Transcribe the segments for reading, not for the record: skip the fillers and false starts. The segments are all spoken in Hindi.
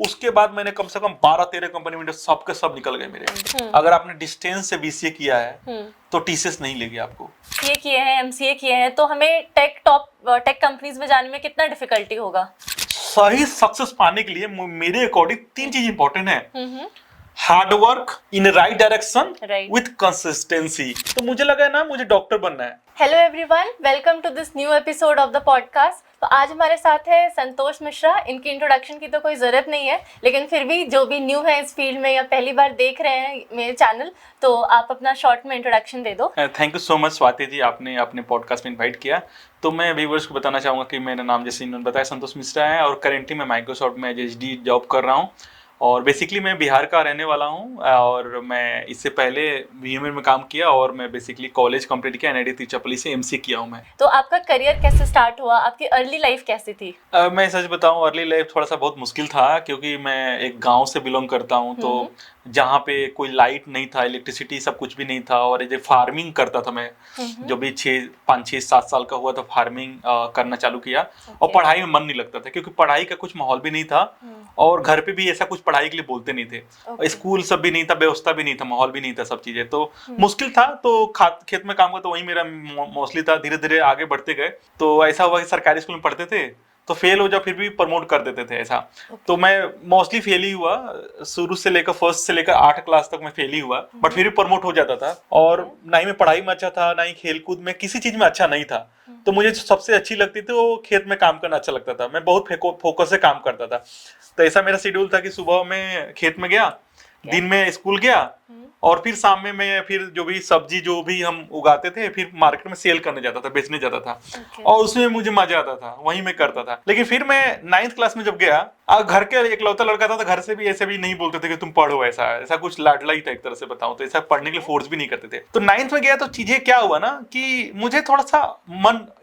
उसके बाद मैंने कम से कम 12-13 कंपनी में सबके सब निकल गए मेरे। अगर आपने डिस्टेंस से बीसीए किया है तो टीसीएस नहीं लेगी आपको। सीए किए हैं, एमसीए किए हैं, तो हमें टेक कंपनीज में जाने में कितना डिफिकल्टी होगा? सही सक्सेस पाने के लिए मेरे अकॉर्डिंग 3 चीज इंपॉर्टेंट है। Hard work in right direction with consistency. तो मुझे लगा है ना, मुझे डॉक्टर बनना है। Hello everyone, welcome to this new episode of the podcast. तो आज हमारे साथ है संतोष मिश्रा। इनकी इंट्रोडक्शन की तो कोई ज़रूरत नहीं है, लेकिन फिर भी जो भी न्यू है इस फील्ड में या पहली बार देख रहे हैं मेरे चैनल, तो आप अपना शॉर्ट में इंट्रोडक्शन दे दो। Thank you so much Swati ji, आपने अपने पॉडकास्ट में इन्वाइट किया। तो मैं व्यूअर्स को बताना चाहूँगा कि मेरा नाम, जैसे इन्होंने बताया, संतोष मिश्रा है और करेंटली मैं माइक्रोसॉफ्ट में एचडी जॉब कर रहा हूँ। और बेसिकली मैं बिहार का रहने वाला हूँ और मैं इससे पहले वीएमआर में काम किया और मैं बेसिकली कॉलेज कंप्लीट किया, एनआईटी तिरुचिरापल्ली से एमसी किया हूँ मैं। तो आपका करियर कैसे स्टार्ट हुआ? आपकी अर्ली लाइफ कैसी थी? मैं सच बताऊँ, अर्ली लाइफ थोड़ा सा बहुत मुश्किल था, क्योंकि मैं एक गांव से बिलोंग करता हूँ। तो जहाँ पे कोई लाइट नहीं था, इलेक्ट्रिसिटी सब कुछ भी नहीं था, और ये फार्मिंग करता था मैं। जो भी 5-6-7 साल का हुआ तो फार्मिंग करना चालू किया। और पढ़ाई में मन नहीं लगता था, क्योंकि पढ़ाई का कुछ माहौल भी नहीं था और घर पे भी ऐसा कुछ पढ़ाई के लिए बोलते नहीं थे। स्कूल सब भी नहीं था, व्यवस्था भी नहीं था, माहौल भी नहीं था, सब चीजें तो मुश्किल था। तो खेत में काम करता, वही मेरा मोस्टली था। धीरे धीरे आगे बढ़ते गए तो ऐसा हुआ कि सरकारी स्कूल में पढ़ते थे तो फेल हो जाओ फिर भी प्रमोट कर देते थे, ऐसा। तो मैं मोस्टली फेल ही हुआ, शुरू से लेकर फर्स्ट से लेकर 8 क्लास तक मैं फेल ही हुआ, बट फिर भी प्रमोट हो जाता था। और ना ही मैं पढ़ाई में अच्छा था, ना ही खेलकूद में, किसी चीज में अच्छा नहीं था। तो मुझे सबसे अच्छी लगती थी वो खेत में काम करना अच्छा लगता था। मैं बहुत फोकस से काम करता था। तो ऐसा मेरा शेड्यूल था कि सुबह में खेत में गया, दिन में स्कूल गया, और फिर शाम में मैं फिर जो भी सब्जी जो भी हम उगाते थे फिर मार्केट में सेल करने जाता था, बेचने जाता था। और उसमें मुझे मजा आता था, वहीं मैं करता था। लेकिन फिर मैं 9th क्लास में जब गया, घर के इकलौता लड़का था, तो घर से भी ऐसे भी नहीं बोलते थे कि तुम पढ़ो, ऐसा कुछ लाडला ही था एक तरह से बताऊं तो। ऐसा पढ़ने के लिए फोर्स भी नहीं करते थे। तो 9th में गया तो चीजें क्या हुआ ना कि मुझे थोड़ा सा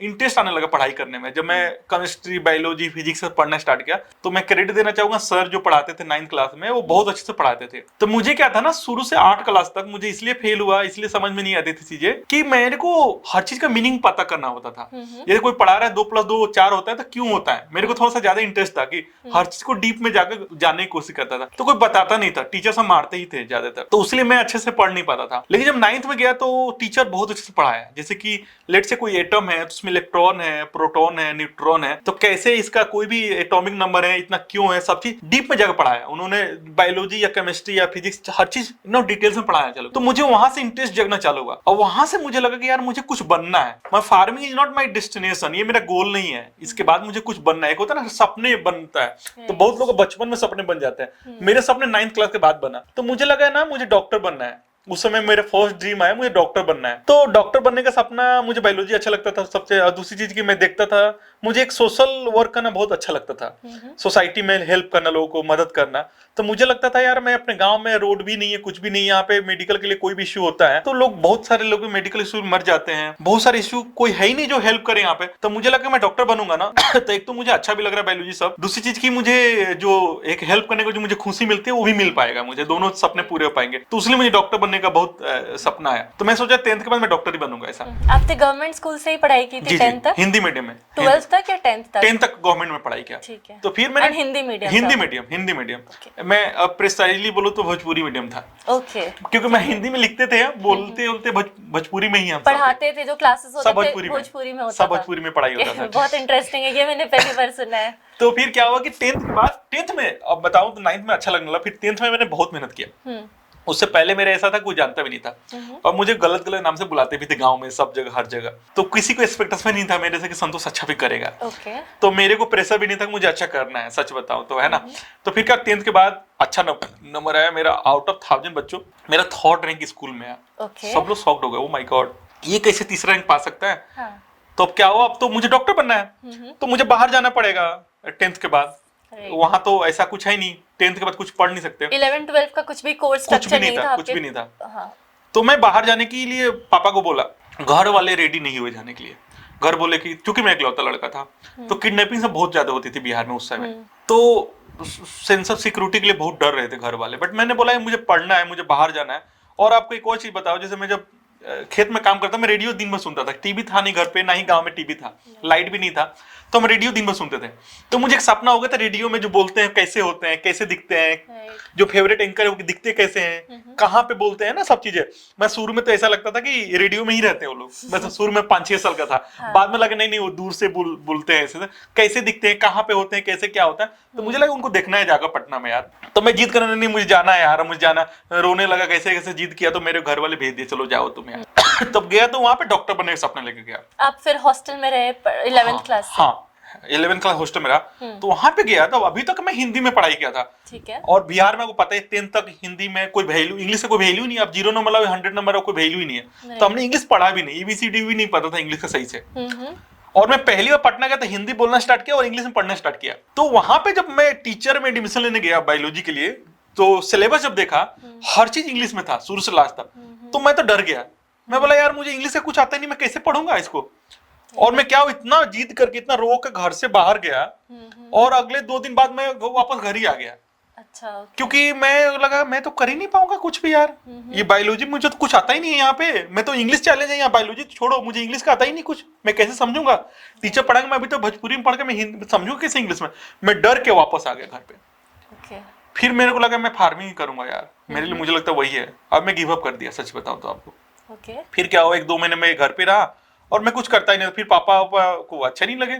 इंटरेस्ट आने लगा पढ़ाई करने में। जब मैं केमिस्ट्री, बायोलॉजी, फिजिक्स पढ़ना स्टार्ट किया, तो मैं क्रेडिट देना चाहूंगा सर जो पढ़ाते थे 9th क्लास में, वो बहुत अच्छे से पढ़ाते थे। तो मुझे क्या था ना, शुरू से 8 क्लास तक मुझे इसलिए फेल हुआ, इसलिए समझ में नहीं आती थी चीजें, कि मेरे को हर चीज का मीनिंग पता करना होता था। जैसे कोई पढ़ा रहा है 2 + 2 4 होता है, तो क्यों होता है, मेरे को थोड़ा सा ज्यादा इंटरेस्ट था कि हर चीज को डीप में जाकर जानने की कोशिश करता था। तो कोई बताता नहीं था, टीचर सब मारते ही थे ज्यादातर, तो उसलिए मैं अच्छे से पढ़ नहीं पाता था। लेकिन जब 9th में गया तो टीचर बहुत अच्छे से पढ़ाया। जैसे कि लेट से कोई एटम है तो उसमें इलेक्ट्रॉन है, प्रोटॉन है, न्यूट्रॉन है, तो कैसे इसका कोई भी एटॉमिक नंबर है, इतना क्यों है, सब चीज डीप में जाकर पढ़ाया उन्होंने। बायोलॉजी या केमिस्ट्री या फिजिक्स हर चीज डिटेल्स में पढ़ाया। चलो, तो मुझे वहां से इंटरेस्ट जगना चालू हुआ और वहां से मुझे लगा कि यार मुझे कुछ बनना है। मैं farming is not my destination, ये मेरा गोल नहीं है। इसके बाद मुझे कुछ बनना है। एक होता है ना सपने बनता है, तो बहुत लोग बचपन में सपने बन जाते हैं। मेरे सपने 9th क्लास के बाद बना। तो मुझे लगा ना मुझे डॉक्टर बनना है। उस समय मेरा फर्स्ट ड्रीम आया, मुझे डॉक्टर बनना है। तो डॉक्टर बनने का सपना, मुझे बायोलॉजी अच्छा लगता था सबसे। दूसरी चीज की मैं देखता था, मुझे एक सोशल वर्क करना बहुत अच्छा लगता था। सोसाइटी में हेल्प करना, लोगों को मदद करना। तो मुझे लगता था यार मैं अपने गांव में, रोड भी नहीं है, कुछ भी नहीं है, यहाँ पे मेडिकल के लिए कोई भी इश्यू होता है तो लोग, बहुत सारे लोग मेडिकल इश्यू मर जाते हैं, बहुत सारे इश्यू कोई है ही नहीं जो हेल्प करे यहाँ पे। तो मुझे लगा मैं डॉक्टर बनूंगा ना तो एक तो मुझे अच्छा भी लग रहा है बायोलॉजी सब, दूसरी चीज की मुझे जो एक हेल्प करने को जो मुझे खुशी मिलती है वो भी मिल पाएगा, मुझे दोनों सपने पूरे हो पाएंगे। तो इसलिए मुझे डॉक्टर बनने का बहुत सपना है। तो मैं सोचा 10th के बाद मैं डॉक्टर ही बनूंगा, ऐसा। आपने गवर्नमेंट स्कूल से ही पढ़ाई की थी? 10th तक हिंदी मीडियम में। 12th तक या 10th तक? 10th तक गवर्नमेंट में पढ़ाई किया। ठीक है। तो फिर मैंने हिंदी मीडियम हिंदी मीडियम मैं प्रिसाइजली बोलूं तो भोजपुरी मीडियम था। ओके। क्योंकि मैं हिंदी में लिखते थे, बोलते भोजपुरी में ही हम पढ़ाते थे, जो क्लासेस होते थे भोजपुरी में होता था। सब भोजपुरी में पढ़ाई होता था। बहुत इंटरेस्टिंग है, ये मैंने पहली बार सुना है। तो फिर क्या हुआ कि 10th के बाद, 10th में अब बताऊं तो 9th में अच्छा लगने लगा, फिर 10th में मैंने बहुत मेहनत किया। उससे पहले मेरा ऐसा था, कोई जानता भी नहीं था और मुझे गलत गलत नाम से बुलाते भी थे गांव में, सब जगह, हर जगह। तो किसी को एक्सपेक्टेशन नहीं था मेरे से कि संतोष अच्छा भी करेगा। तो मेरे को प्रेशर भी नहीं था कि मुझे अच्छा करना है, सच बताऊं तो, है ना। तो फिर क्या, 10th के बाद अच्छा नंबर आया मेरा, आउट ऑफ 1000 बच्चों मेरा 3rd रैंक स्कूल में आया। सब लोग शॉक्ड हो गए, ओ माय गॉड, ये कैसे 3रा रैंक पा सकता है। तो अब क्या हुआ, अब तो मुझे डॉक्टर बनना है, तो मुझे बाहर जाना पड़ेगा 10th के बाद। वहां तो ऐसा कुछ है नहीं, 10th के बाद कुछ पढ़ नहीं सकते। 11-12 का कुछ भी कोर्स स्ट्रक्चर नहीं था, कुछ भी नहीं था। तो मैं बाहर जाने के लिए पापा को बोला, घर वाले रेडी नहीं हुए जाने के लिए। घर बोले कि चूंकि मैं इकलौता लड़का था, तो किडनैपिंग सब बहुत ज्यादा होती थी बिहार में उस समय, तो सेंस ऑफ सिक्योरिटी के लिए बहुत डर रहे थे घर वाले। बट मैंने बोला मुझे पढ़ना है, मुझे बाहर जाना है। और आपको एक और चीज बताओ, जैसे मैं जब खेत में काम करता, मैं रेडियो दिन भर सुनता था। टीवी था नहीं घर पे, ना ही गांव में टीवी था, लाइट भी नहीं था, तो हम रेडियो दिन भर सुनते थे। तो मुझे एक सपना हो गया था रेडियो में जो बोलते हैं कैसे होते हैं, कैसे दिखते हैं, जो फेवरेट एंकर है वो दिखते कैसे हैं, कहाँ पे बोलते हैं ना, सब चीजें। मैं शुरू में तो ऐसा लगता था कि रेडियो में ही रहते हैं वो लोग। मैं तो शुरू में 5-6 साल का था, बाद में लगा नहीं वो दूर से बोलते हैं, ऐसे कैसे दिखते हैं, कहाँ पे होते हैं, कैसे क्या होता है। तो मुझे लगा उनको देखना है जाकर पटना में यार। तो मैं जिद करने, नहीं मुझे जाना है यार, मुझे जाना। रोने लगा, कैसे कैसे जिद किया, तो मेरे घर वाले भेज दिए, चलो जाओ तुम यार। तब गया तो वहां पे डॉक्टर बनने का सपना लेके गया। आप फिर हॉस्टल में रहे 11th क्लास से? हाँ 11th क्लास हॉस्टल में रहा। तो वहां पे गया, तो अभी तक मैं हिंदी में पढ़ाई किया था। ठीक है। और बिहार में आपको पता है 10th तक हिंदी में कोई वैल्यू, इंग्लिश से कोई वैल्यू नहीं है। अब 0 नंबर 100 नंबर कोई वैल्यू ही नहीं है। तो हमने इंग्लिश पढ़ा भी नहीं, ABCD भी नहीं पता था इंग्लिश का सही से। और मैं पहली बार पटना गया तो हिंदी बोलना स्टार्ट किया और इंग्लिश में पढ़ना स्टार्ट किया। तो वहां पे जब मैं टीचर में एडमिशन लेने गया बायोलॉजी के लिए, तो सिलेबस जब देखा हर चीज इंग्लिश में था शुरू से लास्ट तक। तो मैं तो डर गया, मैं बोला यार मुझे इंग्लिश से कुछ आता ही नहीं, मैं कैसे पढ़ूंगा इसको। और मैं क्या इतना जिद करके, इतना रो के घर से बाहर गया, और अगले 2 दिन बाद मैं वापस घर ही आ गया। अच्छा, क्योंकि मैं लगा मैं तो कर ही नहीं पाऊंगा कुछ भी यार। ये बायोलॉजी मुझे तो कुछ आता ही नहीं है यहाँ पे, मैं तो इंग्लिश चैलेंज है यहाँ, बायोलॉजी छोड़ो, मुझे इंग्लिश का आता ही नहीं कुछ, मैं कैसे समझूंगा। टीचर पढ़ाएंगे, मैं अभी तो भोजपुरी में पढ़ के मैं समझूंगा कैसे इंग्लिश में। मैं डर के वापस आ गया घर पे। फिर मेरे को लगा मैं फार्मिंग करूंगा यार, मेरे लिए मुझे लगता है वही है। अब मैं गिव अप कर दिया, सच बताऊं तो आपको। फिर क्या हुआ, 1-2 महीने में घर पे रहा और मैं कुछ करता ही नहीं। फिर पापा को अच्छा नहीं लगे,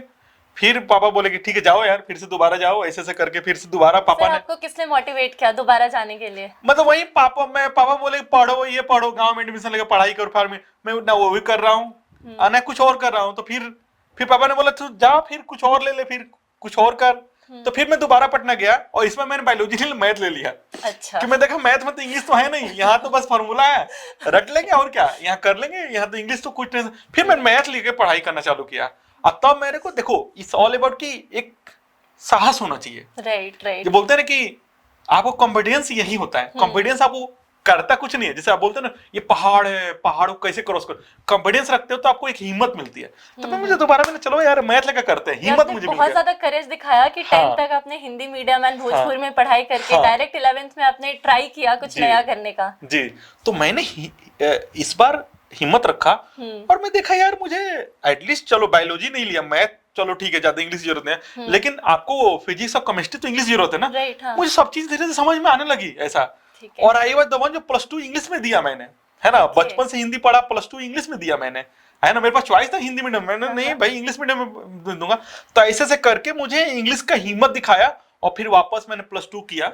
फिर पापा बोले कि ठीक है जाओ यार, फिर से दोबारा जाओ, ऐसे करके फिर से दोबारा पापा ने। आपको किसने मोटिवेट किया दोबारा जाने के लिए? मतलब वही पापा बोले पढ़ो, ये पढ़ो, गांव में एडमिशन लेकर पढ़ाई करो फार्मिंग। मैं ना वो भी कर रहा हूँ ना कुछ और कर रहा हूँ। तो फिर पापा ने बोला तू जा, फिर कुछ और ले, फिर कुछ और कर। तो फिर मैं दोबारा पटना गया और इसमें मैंने बायोलॉजी ले मैथ ले लिया। अच्छा। कि मैं देखा मैथ में तो इंग्लिश तो है नहीं, यहाँ तो बस फॉर्मूला है, रट लेंगे और क्या, यहाँ कर लेंगे, यहाँ तो इंग्लिश तो कुछ नहीं। फिर मैंने मैथ लेके पढ़ाई करना चालू किया। अब तब मेरे को देखो इट्स ऑल अबाउट कि एक साहस होना चाहिए। राइट। जो बोलते हैं ना कि आपको कॉन्फिडेंस यही होता है। कॉन्फिडेंस आपको करता कुछ नहीं है, जैसे आप बोलते हैं ना ये पहाड़ है, पहाड़ को कैसे क्रॉस करो, कॉन्फिडेंस रखते हो तो आपको एक हिम्मत मिलती है। तो मैं मुझे दोबारा मैंने चलो यार मैथ लेकर करते हैं, हिम्मत मुझे बहुत ज्यादा करेज दिखाया कि 10th तक आपने हिंदी मीडियम एंड भोजपुरी में पढ़ाई करके डायरेक्ट 11th में आपने ट्राई किया कुछ नया करने का। जी, तो मैंने इस बार हिम्मत रखा और मैं देखा यार मुझे एटलीस्ट चलो बायोलॉजी नहीं लिया, मैथ चलो ठीक है, ज्यादा इंग्लिश की जरूरत है, लेकिन आपको फिजिक्स और केमिस्ट्री तो इंग्लिश की जरूरत है ना। हाँ। मुझे सब चीज धीरे धीरे समझ में आने लगी ऐसा। और आई वाज द वन जो +2 इंग्लिश में दिया मैंने, है ना। बचपन से हिंदी पढ़ा, +2 इंग्लिश में दिया मैंने, है ना। मेरे पास चॉइस था हिंदी मीडियम, मैंने नहीं भाई इंग्लिश मीडियम में दूंगा। तो ऐसे से करके मुझे इंग्लिश का हिम्मत दिखाया और फिर वापस मैंने +2 किया।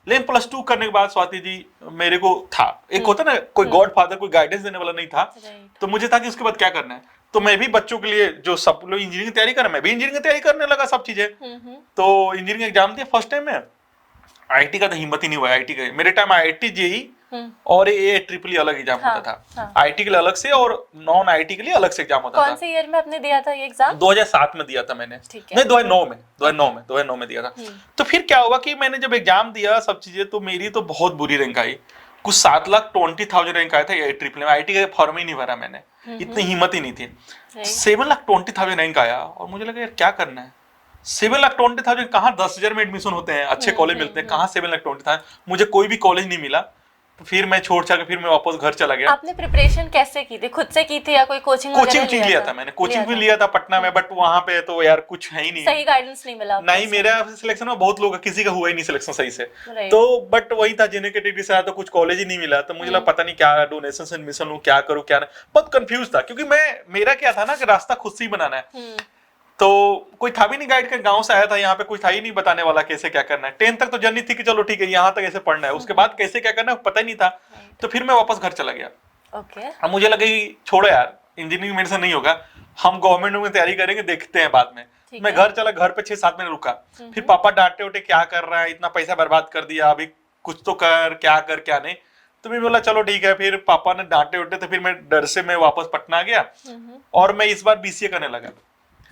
लेकिन +2 करने के बाद स्वाति जी मेरे को था एक होता ना कोई गॉड फादर, कोई गाइडेंस देने वाला नहीं था। तो मुझे था कि उसके बाद क्या करना है। तो मैं भी बच्चों के लिए जो सब लोग इंजीनियरिंग की तैयारी कर रहे, मैं भी इंजीनियरिंग की तैयारी करने लगा सब चीजें। तो इंजीनियरिंग एग्जाम दिया फर्स्ट टाइम में। आईटी का तो हिम्मत ही नहीं हुआ। आईटी का मेरे टाइम आईटी जेई और AIEEE अलग एग्जाम होता था। आईटी के लिए अलग से और नॉन आईटी के लिए अलग से एग्जाम होता था। कौन से ईयर में आपने दिया था ये एग्जाम? 2007 में दिया था मैंने, नहीं 2009 में दिया था। तो फिर क्या हुआ कि मैंने जब एग्जाम दिया सब चीजें, तो मेरी तो बहुत बुरी रैंक आई, कुछ 7,20,000 रैंक आया था AIEEE में। आईटी का फॉर्म ही नहीं भरा मैंने, इतनी हिम्मत ही नहीं थी। 7,20,000 रैंक आया और मुझे लगा यार क्या करना है। 7,20,000 कहाँ 10,000 में एडमिशन होते हैं, अच्छे कॉलेज मिलते हैं, कहाँ 7,20,000। मुझे कोई भी कॉलेज नहीं मिला। तो फिर मैं छोड़ छाड़ के फिर मैं वापस घर चला गया। आपने प्रिपरेशन कैसे की थी? खुद से की थी या कोई कोचिंग लिया था मैंने? कोचिंग भी लिया था पटना में, बट वहां पे तो यार कुछ है ही नहीं, सही गाइडेंस नहीं मिला। नहीं, मेरा सिलेक्शन में बहुत लोग, किसी का हुआ ही नहीं सिलेक्शन सही से। तो बट वही था, जिन्हें कैटेगरी से आया तो कुछ कॉलेज ही नहीं मिला। तो मुझे लगा पता नहीं क्या डोनेशन से एडमिशन लूं, क्या करूं क्या नहीं, बहुत कंफ्यूज था। क्योंकि मेरा क्या था ना कि रास्ता खुद से ही बनाना है। तो कोई था भी नहीं गाइड कर, गांव से आया था, यहाँ पे कोई था ही नहीं बताने वाला कैसे क्या करना है। 10th तक तो जर्नी थी कि चलो ठीक है यहाँ तक ऐसे पढ़ना है, उसके बाद कैसे क्या करना है पता ही नहीं था। तो फिर मैं वापस घर चला गया। अब मुझे लगा कि छोड़ो यार इंजीनियरिंग मेरे से नहीं होगा, हम गवर्नमेंट में तैयारी करेंगे, देखते हैं बाद में। मैं घर चला, घर पे 6-7 महीने रुका। फिर पापा डांटे उठे, क्या कर रहा है, इतना पैसा बर्बाद कर दिया, अभी कुछ तो कर, क्या नहीं। तो मैं बोला चलो ठीक है। फिर पापा ने डांटे उठे तो फिर मैं डर से मैं वापस पटना गया और मैं इस बार BCA करने लगा।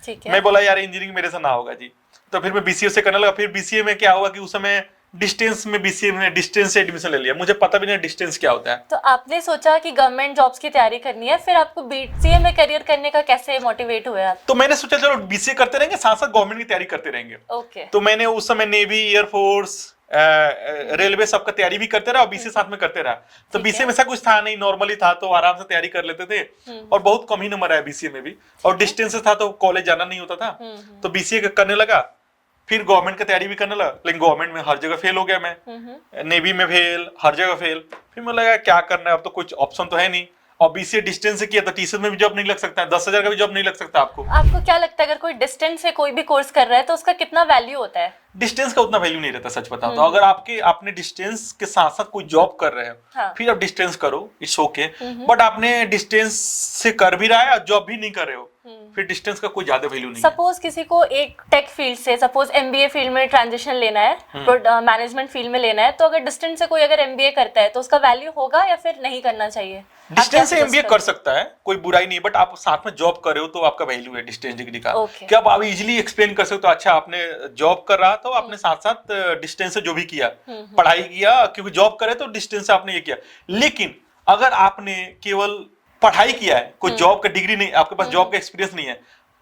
मैं बोला यार इंजीनियरिंग मेरे से ना होगा जी। तो फिर मैं BCA से करने लगा। फिर BCA में क्या हुआ कि उस समय डिस्टेंस में BCA में डिस्टेंस से एडमिशन ले लिया। मुझे पता भी नहीं डिस्टेंस क्या होता है। तो आपने सोचा कि गवर्नमेंट जॉब्स की तैयारी करनी है, फिर आपको BCA में करियर करने का कैसे मोटिवेट हुए आप? तो मैंने सोचा चलो BCA करते रहेंगे, साथ साथ गवर्नमेंट की तैयारी करते रहेंगे। ओके। तो मैंने उस समय नेवी, एयरफोर्स, रेलवे सबका तैयारी भी करते रहा और बीसीए साथ में करते रहा। तो बीसीए में ऐसा कुछ था नहीं, नॉर्मली था तो आराम से तैयारी कर लेते थे और बहुत कम ही नंबर आया बीसीए में भी, और डिस्टेंस था तो कॉलेज जाना नहीं होता था। तो बीसीए करने लगा, फिर गवर्नमेंट की तैयारी भी करने लगा, लेकिन गवर्नमेंट में हर जगह फेल हो गया मैं, नेवी में फेल, हर जगह फेल। फिर मुझे लगा क्या करना है, अब तो कुछ ऑप्शन तो है नहीं, और बीसीए डिस्टेंस से किया तो टीसीएस में भी जॉब नहीं लग सकता है, 10,000 का भी जॉब नहीं लग सकता आपको। आपको क्या लगता है अगर कोई डिस्टेंस से कोई भी कोर्स कर रहा है तो उसका कितना वैल्यू होता है? डिस्टेंस का उतना वैल्यू नहीं रहता, सच बताऊं तो। अगर आपने डिस्टेंस के साथ साथ कोई जॉब कर रहे हो, हाँ। फिर आप डिस्टेंस करो, इट्स ओके। बट आपने डिस्टेंस से कर भी रहा है और जॉब भी नहीं कर रहे हो, फिर डिस्टेंस का कोई ज्यादा वैल्यू नहीं है। सपोज किसी को एक टेक फील्ड से, सपोज एमबीए फील्ड में ट्रांजिशन लेना है, मैनेजमेंट फील्ड में लेना है, तो अगर डिस्टेंस से कोई अगर एमबीए करता है तो उसका वैल्यू होगा या फिर नहीं करना चाहिए? डिस्टेंस से एमबीए कर सकता है, कोई बुराई नहीं, बट आप साथ में जॉब कर रहे हो तो आपका वैल्यू है डिस्टेंस डिग्री का। क्या आप इजीली एक्सप्लेन कर सकते हो, अच्छा आपने जॉब कर रहा तो आपने साथ साथ डिस्टेंस से जो भी किया, पढ़ाई किया, क्योंकि जॉब करे तो डिस्टेंस से आपने ये किया। लेकिन अगर आपने केवल पढ़ाई किया है, कोई जॉब का डिग्री नहीं, आपके पास जॉब का एक्सपीरियंस नहीं है,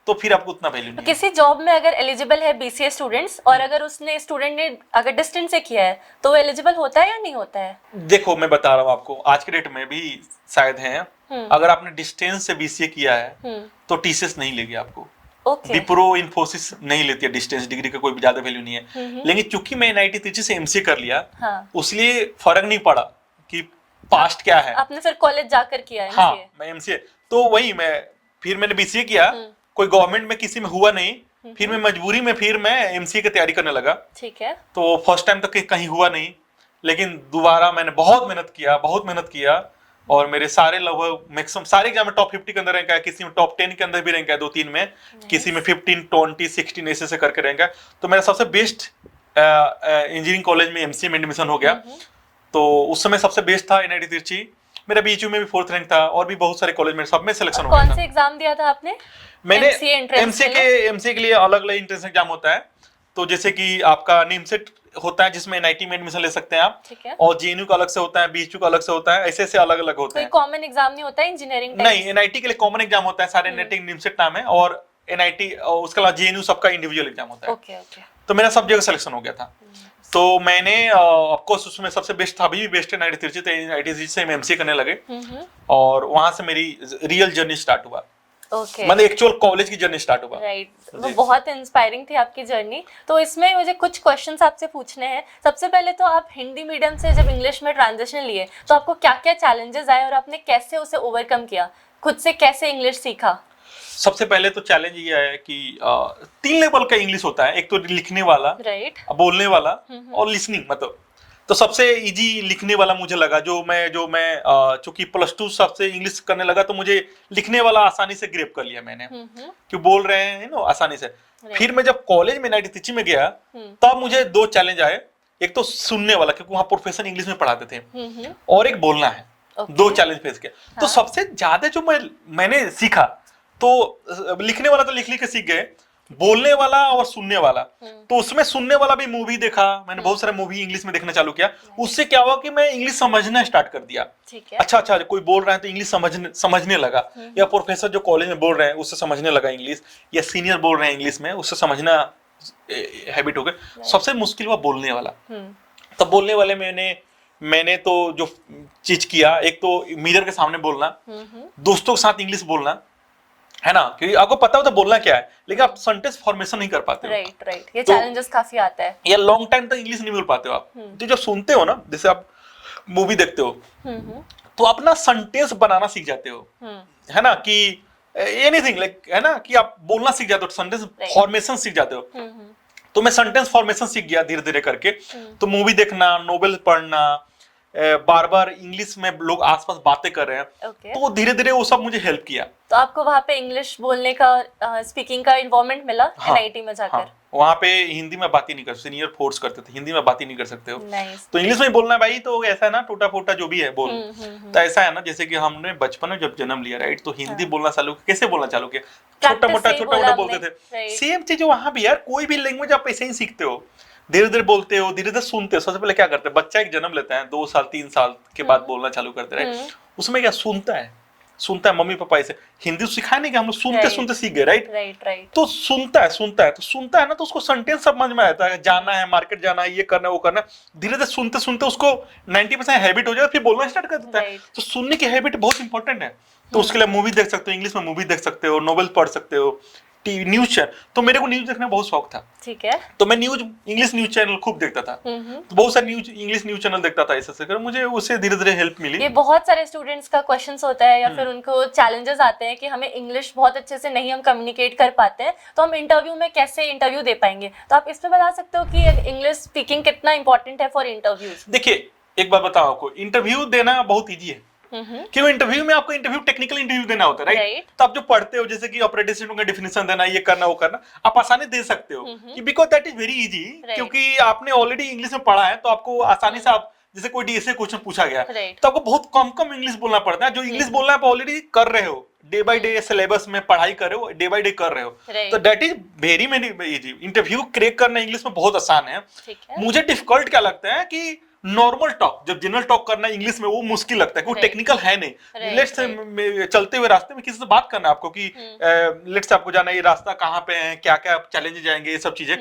तो फिर आपको उतना वैल्यू नहीं है। किसी जॉब में अगर एलिजिबल है बीसीए स्टूडेंट्स, और अगर उसने स्टूडेंट ने अगर डिस्टेंस से किया है तो वो एलिजिबल होता है या नहीं होता है? देखो मैं बता रहा हूँ आपको, आज के डेट में भी शायद है, अगर आपने डिस्टेंस से बीसीए किया है तो टीसीएस नहीं लेगी आपको। विप्रो, इन्फोसिस नहीं लेती है, डिस्टेंस डिग्री का कोई ज्यादा वैल्यू नहीं है। लेकिन चूंकि मैं एनआईटी त्रिची से एमसीए कर लिया, उसलिए फर्क नहीं पड़ा कि पास्ट क्या है। आपने फिर कॉलेज जाकर किया है? हाँ, मैं एमसीए, तो वही फिर मैंने बीसीए किया, कोई गवर्नमेंट में किसी में हुआ नहीं, फिर मैं मजबूरी में फिर मैं एमसीए की तैयारी करने लगा। ठीक है। तो फर्स्ट टाइम तो कहीं हुआ नहीं, लेकिन दोबारा मैंने बहुत मेहनत किया और मेरे सारे लगभग मैक्सिमम सारे एग्जाम में टॉप 50 के अंदर रैंक है, किसी में टॉप 10 के अंदर भी रैंक है, 2-3 में, किसी में 15, 20, 16 ऐसे करके रैंक है। तो मेरा सबसे बेस्ट इंजीनियरिंग कॉलेज में एमसीए में एडमिशन हो गया। तो उस समय सबसे बेस्ट था एनआईटी तिरची। मेरा बीएचयू में भी 4th रैंक था, और भी बहुत सारे कॉलेज में सब में सिलेक्शन हो गया था। कौन से एग्जाम दिया था आपने? मैंने एमसीए के लिए अलग अलग एंट्रेंस एग्जाम होता है। तो जैसे कि आपका नीमसेट होता है जिसमें एनआईटी में एडमिशन ले सकते हैं आप, और जेएनयू का अलग से होता है, बीएचयू का अलग से होता है, ऐसे ऐसे अलग अलग होते हैं। कोई कॉमन एग्जाम नहीं होता है इंजीनियरिंग टाइप? नहीं, एनआईटी के लिए कॉमन एग्जाम होता है, सारे एनआईटी नीमसेट नाम है, और एनआईटी उसके अलावा जेएनयू सबका इंडिविजुअल एग्जाम होता है। Okay okay. तो मेरा सब जगह सिलेक्शन हो गया था। तो मैंने ऑफकोर्स उसमें सबसे बेस्ट था, अभी भी बेस्ट है एनआईटी तिरची, तो एनआईटी तिरची से मैं एमसीए करने लगे, और वहां से मेरी रियल जर्नी स्टार्ट हुआ। मतलब एक्चुअल कॉलेज की जर्नी स्टार्ट हुआ। राइट, वो बहुत इंस्पायरिंग थी आपकी जर्नी। तो इसमें मुझे कुछ क्वेश्चंस आपसे पूछने हैं। सबसे पहले तो आप हिंदी मीडियम से जब इंग्लिश में ट्रांजिशन लिए तो आपको क्या क्या चैलेंजेस आए और आपने कैसे उसे ओवरकम किया, खुद से कैसे इंग्लिश सीखा? सबसे पहले तो चैलेंज ये है कि 3 लेवल का इंग्लिश होता है, एक तो लिखने वाला, राइट, बोलने वाला, और लिसनिंग। मतलब तो सबसे इजी लिखने वाला मुझे लगा, जो मैं चूंकि +2 सबसे इंग्लिश करने लगा, तो मुझे लिखने वाला आसानी से ग्रेप कर लिया मैंने, कि बोल रहे हैं ना आसानी से। फिर मैं जब कॉलेज में एनआईटी तिरची में गया, तब मुझे 2 चैलेंज आए। एक तो सुनने वाला, क्योंकि वहां प्रोफेसर इंग्लिश में पढ़ाते थे, और एक बोलना है। 2 चैलेंज फेस किया। तो सबसे ज्यादा जो मैंने सीखा, तो लिखने वाला तो लिख के सीख गए, बोलने वाला और सुनने वाला। तो उसमें सुनने वाला भी मूवी देखा मैंने, बहुत सारे मूवी इंग्लिश में देखना चालू किया। उससे क्या हुआ कि मैं इंग्लिश समझना स्टार्ट कर दिया। अच्छा, कोई बोल रहा है तो इंग्लिश समझने लगा, या प्रोफेसर जो कॉलेज में बोल रहे हैं उससे समझने लगा इंग्लिश, या सीनियर बोल रहे हैं इंग्लिश में, उससे समझना हैबिट हो गया। सबसे मुश्किल हुआ बोलने वाला। तब बोलने वाले मैंने तो जो चीज किया, एक तो मिरर के सामने बोलना, दोस्तों के साथ इंग्लिश बोलना, है ना, क्योंकि आपको पता होता है बोलना क्या है, लेकिन आप सेंटेंस फॉर्मेशन नहीं कर पाते हो। राइट, ये चैलेंजेस काफी आता है। या लॉन्ग टाइम तक इंग्लिश नहीं बोल पाते हो आप। तो जब सुनते हो ना, जैसे आप मूवी देखते हो, तो अपना सेंटेंस बनाना सीख जाते हो, है ना, कि एनीथिंग लाइक, है ना, कि आप बोलना सीख जाते हो, सेंटेंस फॉर्मेशन सीख जाते हो। तो मैं सेंटेंस फॉर्मेशन सीख गया धीरे धीरे करके। तो मूवी देखना, नोवेल पढ़ना, बार बार इंग्लिश में लोग आसपास बातें कर रहे हैं, तो धीरे धीरे वो सब मुझे हेल्प किया। तो आपको वहाँ पे इंग्लिश बोलने का, स्पीकिंग का इन्वॉल्वमेंट मिला एनआईटी में जाकर? वहाँ पे हिंदी में बात ही नहीं कर, सीनियर फोर्स करते थे, हिंदी में बात ही नहीं कर सकते हो, तो इंग्लिश में ही बोलना है भाई। तो ऐसा है ना, टूटा फूटा जो भी है बोल। तो ऐसा है ना, जैसे कि हमने बचपन में जब जन्म लिया, राइट, तो हिंदी बोलना चालू, कैसे बोलना चालू किया, छोटा मोटा बोलते थे। सेम चीज वहां भी यार, कोई भी लैंग्वेज आप ऐसे ही सीखते हो, धीरे धीरे बोलते हो, धीरे धीरे सुनते हो। सबसे पहले क्या करते हैं, बच्चा एक जन्म लेता है, 2 साल 3 साल के बाद बोलना चालू करते रहे। उसमें क्या सुनता है, सुनता है मम्मी पापा ऐसे, हिंदी सिखाया नहीं कि हम लोग सुनते सुनते सीख गए, राइट राइट। तो सुनता है तो उसको सेंटेंस समझ में आता है, जाना है मार्केट जाना है, ये करना है वो करना है, धीरे धीरे सुनते सुनते उसको 90% हैबिट हो जाए, फिर बोलना स्टार्ट कर देता है। तो सुनने की हैबिट बहुत इंपॉर्टेंट है। तो उसके लिए मूवी देख सकते हो, इंग्लिश में मूवी देख सकते हो, नॉवेल पढ़ सकते हो, टीवी न्यूज चैनल। तो मेरे को न्यूज देखने का बहुत शौक था, ठीक है, तो मैं इंग्लिश न्यूज चैनल खूब देखता था, तो बहुत सारे इंग्लिश न्यूज चैनल देखता था, ऐसे कर मुझे उससे धीरे धीरे हेल्प मिली। ये बहुत सारे स्टूडेंट्स का क्वेश्चंस होता है या फिर उनको चैलेंजेस आते हैं कि हमें इंग्लिश बहुत अच्छे से नहीं हम कम्युनिकेट कर पाते हैं, तो हम इंटरव्यू में कैसे इंटरव्यू दे पाएंगे। तो आप इस पे बता सकते हो कि इंग्लिश स्पीकिंग कितना इंपॉर्टेंट है फॉर इंटरव्यूज। देखिए एक बात बताओ, आपको इंटरव्यू देना बहुत ईजी है, क्यों इंटरव्यू में आपको टेक्निकल इंटरव्यू देना होता है, राइट। तो आप जो पढ़ते हो जैसे कि अप्रेंटिसशिप का डिफिनेशन देना, ये करना वो करना, आप आसानी दे सकते हो, because that is very easy, क्योंकि आपने ऑलरेडी इंग्लिश में पढ़ा है, तो आपको आसानी से आप जैसे कोई डीएसए क्वेश्चन पूछा गया तो आपको बहुत कम इंग्लिश बोलना पड़ता है। जो इंग्लिश बोलना आप ऑलरेडी कर रहे हो, डे बाय डे सिलेबस में पढ़ाई कर रहे हो, डे बाय डे कर रहे हो, तो that is very easy. Interview crack करना इंग्लिश में बहुत आसान है। मुझे डिफिकल्ट क्या लगता है कि नॉर्मल टॉक, जब जनरल टॉक करना इंग्लिश में वो मुश्किल लगता है, क्योंकि टेक्निकल है नहीं। लेट्स चलते हुए रास्ते में किसी से बात करना है आपको कि लेट्स आपको जाना है, ये रास्ता कहाँ पे है, क्या क्या चैलेंजेस आएंगे, ये सब चीजें,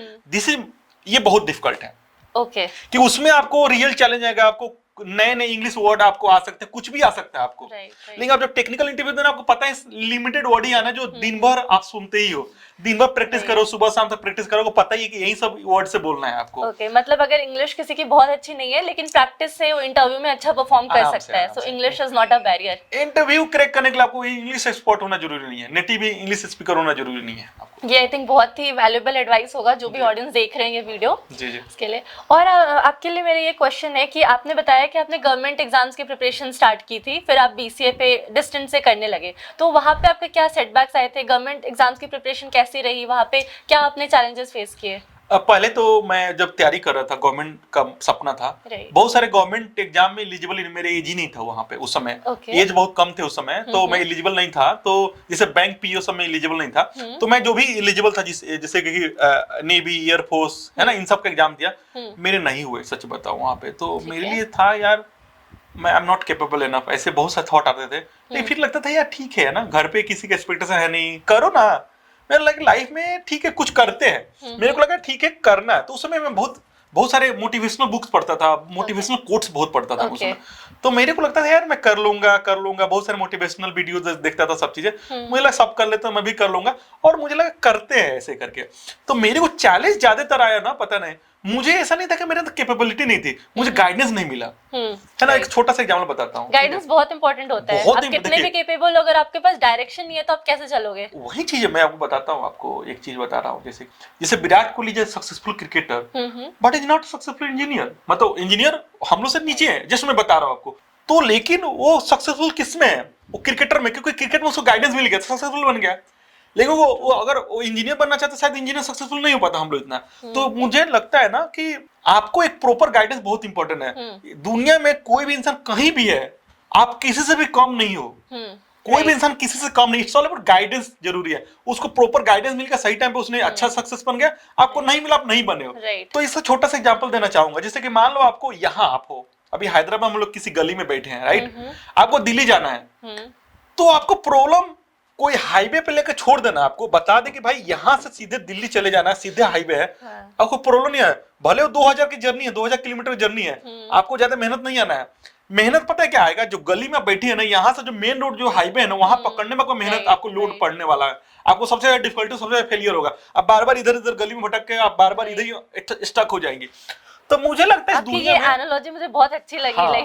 ये बहुत डिफिकल्ट है। ओके, कि उसमें आपको रियल चैलेंज आएगा, आपको नए नए इंग्लिश वर्ड आपको आ सकते हैं, कुछ भी आ सकता है आपको। लेकिन आप जब टेक्निकल इंटरव्यू देना, आपको पता है लिमिटेड वर्ड ही आना, जो दिन भर आप सुनते ही हो, दिन भर प्रैक्टिस करो, सुबह शाम तक प्रैक्टिस करो, को पता ही है कि यही सब वर्ड से बोलना है आपको। ओके, मतलब अगर इंग्लिश किसी की बहुत अच्छी नहीं है लेकिन प्रैक्टिस से वो इंटरव्यू में अच्छा परफॉर्म कर सकता है, so English is not a barrier. Interview crack करने के लिए आपको इंग्लिश एक्सपर्ट होना जरूरी नहीं है, नेटिव इंग्लिश स्पीकर होना जरूरी नहीं है आपको। ये आई थिंक बहुत ही वैल्यूएबल एडवाइस होगा जो भी ऑडियंस देख रहे हैं ये वीडियो, जी जी, इसके लिए। और आपके लिए मेरा ये क्वेश्चन है कि आपने बताया कि आपने गवर्नमेंट एग्जाम्स की प्रिपरेशन स्टार्ट की थी, फिर आप बीसीए पे डिस्टेंस से करने लगे, तो वहाँ पे आपके क्या सेटबैक्स आए थे? गवर्नमेंट एग्जाम्स की प्रिपरेशन कैसी रही? वहाँ पे क्या आपने चैलेंजेस फेस किए? पहले तो मैं जब तैयारी कर रहा था, गवर्नमेंट का सपना था, बहुत सारे गवर्नमेंट एग्जाम में एलिजिबल, मेरे एज ही नहीं था वहां पे उस समय, एज बहुत कम थे उस समय, तो मैं एलिजिबल नहीं था। तो जैसे बैंक पीओ सब में एलिजिबल नहीं था, तो मैं जो भी एलिजिबल था, जैसे कि नेवी, एयरफोर्स है ना, इन सब का एग्जाम दिया, मेरे नहीं हुए, सच बताओ वहां पे। तो मेरे लिए था यार, मैं I am not capable enough, ऐसे बहुत सारे थॉट आते थे। लेकिन फिर लगता था यार ठीक है ना, घर पे किसी का एक्सपेक्टेशन है नहीं, करो ना। मेरे लगा लाइफ में ठीक है कुछ करते हैं, मेरे को लगा ठीक है करना है। तो उस समय मैं बहुत सारे मोटिवेशनल बुक्स पढ़ता था, मोटिवेशनल कोट्स बहुत पढ़ता था उस समय। तो मेरे को लगता था यार मैं कर लूंगा, बहुत सारे मोटिवेशनल वीडियोस देखता था, सब चीजें मुझे लगा सब कर लेता, मैं भी कर लूंगा, और मुझे लगा करते हैं ऐसे करके। तो मेरे को चैलेंज ज्यादातर आया ना, पता नहीं, मुझे ऐसा नहीं था कि मेरे अंदर कैपेबिलिटी नहीं थी, मुझे गाइडेंस नहीं मिला, है ना। एक छोटा सा एग्जांपल बताता हूँ। गाइडेंस बहुत इंपॉर्टेंट होता है, आप कितने भी कैपेबल, अगर आपके पास डायरेक्शन नहीं है तो आप कैसे चलोगे? वही चीज है, मैं आपको बताता हूँ, आपको एक चीज बता रहा हूँ। जैसे विराट कोहली जैसे successful cricketer, but is not successful engineer, मतलब इंजीनियर हम लोग से नीचे है, जैसे मैं बता रहा हूँ आपको। तो लेकिन वो सक्सेसफुल किसमें है? वो क्रिकेटर में, क्योंकि क्रिकेट में उसको गाइडेंस मिल गया, सक्सेसफुल बन गया। लेकिन वो अगर वो इंजीनियर बनना चाहता, शायद इंजीनियर सक्सेसफुल नहीं हो पाता हम लोग इतना। तो मुझे लगता है ना कि आपको एक प्रॉपर गाइडेंस बहुत इंपॉर्टेंट है। दुनिया में कोई भी इंसान कहीं भी है, आप किसी से भी कम नहीं हो, कोई भी इंसान किसी से कम नहीं। इट्स ऑल अबाउट गाइडेंस जरूरी है। उसको प्रॉपर गाइडेंस मिल गया सही टाइम पे, उसने अच्छा सक्सेस बन गया। आपको नहीं मिला, आप नहीं बने हो। तो इसका छोटा सा एग्जांपल देना चाहूंगा। जैसे कि मान लो आपको यहाँ, आप हो अभी हैदराबाद, हम लोग किसी गली में बैठे हैं, राइट, आपको दिल्ली जाना है, तो आपको प्रॉब्लम कोई हाईवे पे लेकर छोड़ देना, आपको बता दे कि भाई यहाँ से सीधे दिल्ली चले जाना है, सीधे हाईवे है, आपको प्रॉब्लम नहीं है। भले वो 2000 की जर्नी है, 2000 किलोमीटर जर्नी है, आपको ज्यादा मेहनत नहीं आना है। मेहनत पता है क्या आएगा? जो गली में बैठी है ना, यहाँ से जो मेन रोड, जो हाईवे है ना, वहां पकड़ने में आपको मेहनत, आपको लोड पड़ने वाला है। आपको सबसे ज्यादा डिफिकल्टी, सबसे ज्यादा फेलियर होगा। आप बार बार इधर इधर गली में भटक के आप बार बार इधर ही स्टक हो जाएंगे। तो मुझे लगता है इस दुनिया में, एनालॉजी मुझे बहुत अच्छी लगी। हाँ,